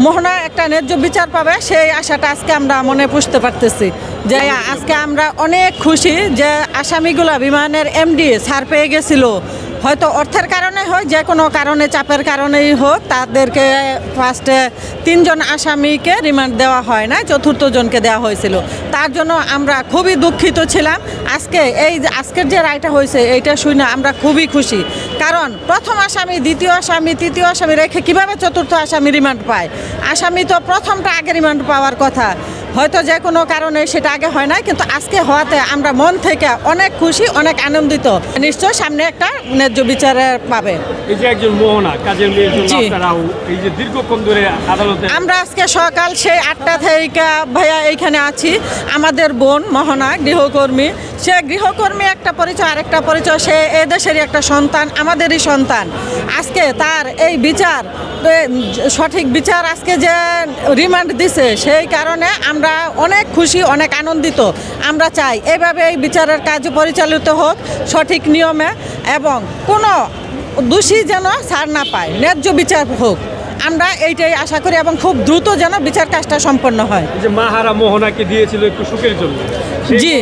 মোহনা একটা ন্যায্য বিচার পাবে সেই আশাটা আজকে আমরা মনে পুষতে পারতেছি। যে আজকে আমরা অনেক খুশি যে আসামিগুলো বিমানের এমডি ছাড় পেয়ে গেছিল। হয়তো অর্থের কারণে হোক, যে কোনো কারণে, চাপের কারণেই হোক, তাদেরকে ফার্স্টে 3 জন আসামিকে রিমান্ড দেওয়া হয় না, 4র্থ জনকে দেওয়া হয়েছিল। তার জন্য আমরা খুবই দুঃখিত ছিলাম। আজকের যে রায়টা হয়েছে এইটা শুনে আমরা খুবই খুশি। কারণ প্রথম আসামি, দ্বিতীয় আসামি, তৃতীয় আসামি রেখে কিভাবে 4র্থ আসামি রিমান্ড পায়? আসামি তো প্রথমটা আগে রিমান্ড পাওয়ার কথা। হয়তো যে কোনো কারণে সেটা আগে হয় না, কিন্তু আজকে হওয়াতে আমরা মন থেকে অনেক খুশি, অনেক আনন্দিত। নিশ্চয় সামনে একটা ন্যায্য বিচারের পাবে। এই যে একজন মোহনা কাজের মেয়ের জন্য আপনারাও এই যে দীর্ঘক্ষণ ধরে আদালতে, আমরা আজকে সকাল সেই 8টা থেকে ভাইয়া এইখানে আছি। আমাদের বোন মোহনা গৃহকর্মী, সে গৃহকর্মী একটা পরিচয়, আরেকটা পরিচয় সে এদেশেরই একটা সন্তান, আমাদেরই সন্তান। আজকে তার এই বিচার, সঠিক বিচার আজকে যে রিমান্ড দিছে, সেই কারণে আমরা অনেক খুশি, অনেক আনন্দিত। আমরা চাই এভাবে এই বিচারের কাজ পরিচালিত হোক সঠিক নিয়মে, এবং কোনো দোষী যেন ছাড় না পায়, ন্যায্য বিচার হোক। আমরা এইটাই আশা করি, এবং খুব দ্রুত যেন বিচার কাজটা সম্পন্ন হয়। যে মাহারা মোহনাকে দিয়েছিল একটু সুখের জন্য, জি,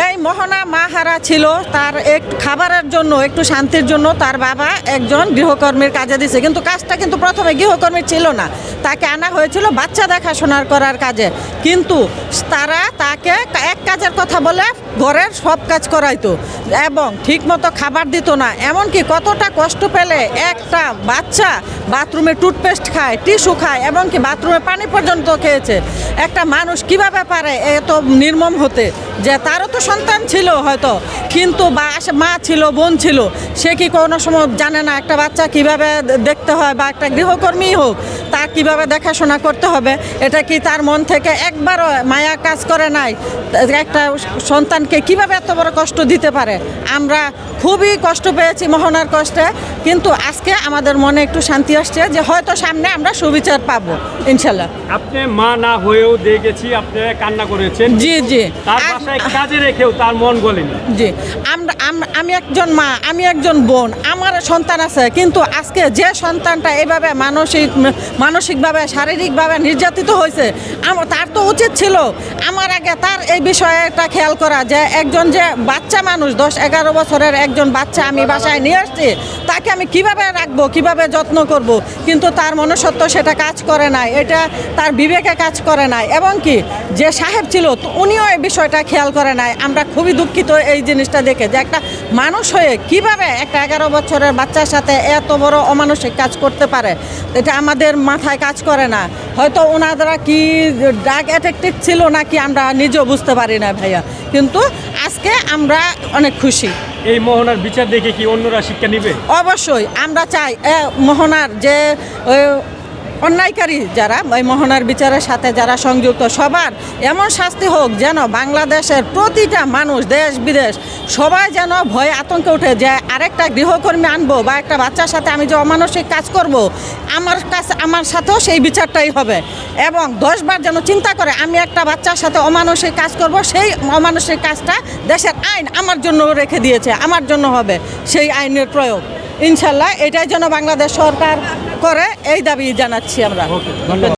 এই মোহনা মাহারা ছিল তার একটু খাবারের জন্য, একটু শান্তির জন্য তার বাবা একজন গৃহকর্মীর কাজে দিছে। কিন্তু কাজটা কিন্তু প্রথমে গৃহকর্মী ছিল না, তাকে আনা হয়েছিল বাচ্চা দেখাশোনার করার কাজে। কিন্তু তারা তাকে এক কাজের কথা বলে ঘরের সব কাজ করাইতো, এবং ঠিকমতো খাবার দিত না। এমনকি কতটা কষ্ট পেলে একটা বাচ্চা বাথরুমে টুথপেস্ট খায়, টিস্যু খায়, এমনকি বাথরুমে পানি পর্যন্ত খেয়েছে। একটা মানুষ কিভাবে পারে এত নির্মম হতে? যে তারও তো সন্তান ছিল হয়তো, কিন্তু মা ছিল, বোন ছিল, সে কি কোনো সময় জানে না একটা বাচ্চা কিভাবে দেখতে হয়, বা একটা গৃহকর্মী হোক তার কিভাবে দেখাশোনা করতে হবে? এটা কি তার মন থেকে একবারও মায়া কাজ করে নাই? একটা সন্তানকে কিভাবে এত বড় কষ্ট দিতে পারে? আমরা খুবই কষ্ট পেয়েছি মোহনার কষ্টে, কিন্তু আজকে আমাদের মনে একটু শান্তি আসছে যে হয়তো সামনে আমরা সুবিচার পাবো ইনশাল্লাহ। আপনি মা না হয়েও দেখেছি আপনি কান্না করেছেন। জি জি, তার বাসায় কাজে রেখেও তার মন গলেনি। জি, আমি একজন মা, আমি একজন বোন, আমার সন্তান আছে, কিন্তু আজকে যে সন্তানটা এভাবে মানসিকভাবে, শারীরিকভাবে নির্যাতিত হয়েছে, তার তো উচিত ছিল আমার আগে তার এই বিষয়টা খেয়াল করা, যে একজন যে বাচ্চা মানুষ, 10-11 বছরের একজন বাচ্চা আমি বাসায় নিয়ে আসছি, তাকে আমি কিভাবে রাখবো, কিভাবে যত্ন করব? কিন্তু তার মনুষ্যত্ব সেটা কাজ করে নাই, এটা তার বিবেকে কাজ করে নাই, এবং কি যে সাহেব ছিল উনিও এই বিষয়টা খেয়াল করে নাই। আমরা খুবই দুঃখিত এই জিনিসটা দেখে, যে একটা মানুষ হয়ে কিভাবে একটা 11 বছরের বাচ্চার সাথে এত বড় অমানসিক কাজ করতে পারে, এটা আমাদের মাথায় কাজ করে না। হয়তো ওনারা কি ড্রাগ অ্যাডিক্টেড ছিল নাকি আমরা নিজেও বুঝতে পারি না ভাইয়া, কিন্তু আজকে আমরা অনেক খুশি। এই মোহনার বিচার দেখে কি অন্যরা শিক্ষা নিবে? অবশ্যই আমরা চাই মোহনার যে অন্যায়কারী যারা, ওই মোহনার বিচারের সাথে যারা সংযুক্ত, সবার এমন শাস্তি হোক যেন বাংলাদেশের প্রতিটা মানুষ, দেশ বিদেশ সবাই যেন ভয়ে আতঙ্কে ওঠে, যে আরেকটা গৃহকর্মী আনবো বা একটা বাচ্চার সাথে আমি যে অমানসিক কাজ করব, আমার সাথেও সেই বিচারটাই হবে। এবং 10 বার যেন চিন্তা করে আমি একটা বাচ্চার সাথে অমানসিক কাজ করব, সেই অমানসিক কাজটা দেশের আইন আমার জন্য রেখে দিয়েছে, আমার জন্য হবে সেই আইনের প্রয়োগ। ইনশাল্লাহ এটাই যেন বাংলাদেশ সরকার করে, এই দাবি জানাচ্ছি আমরা।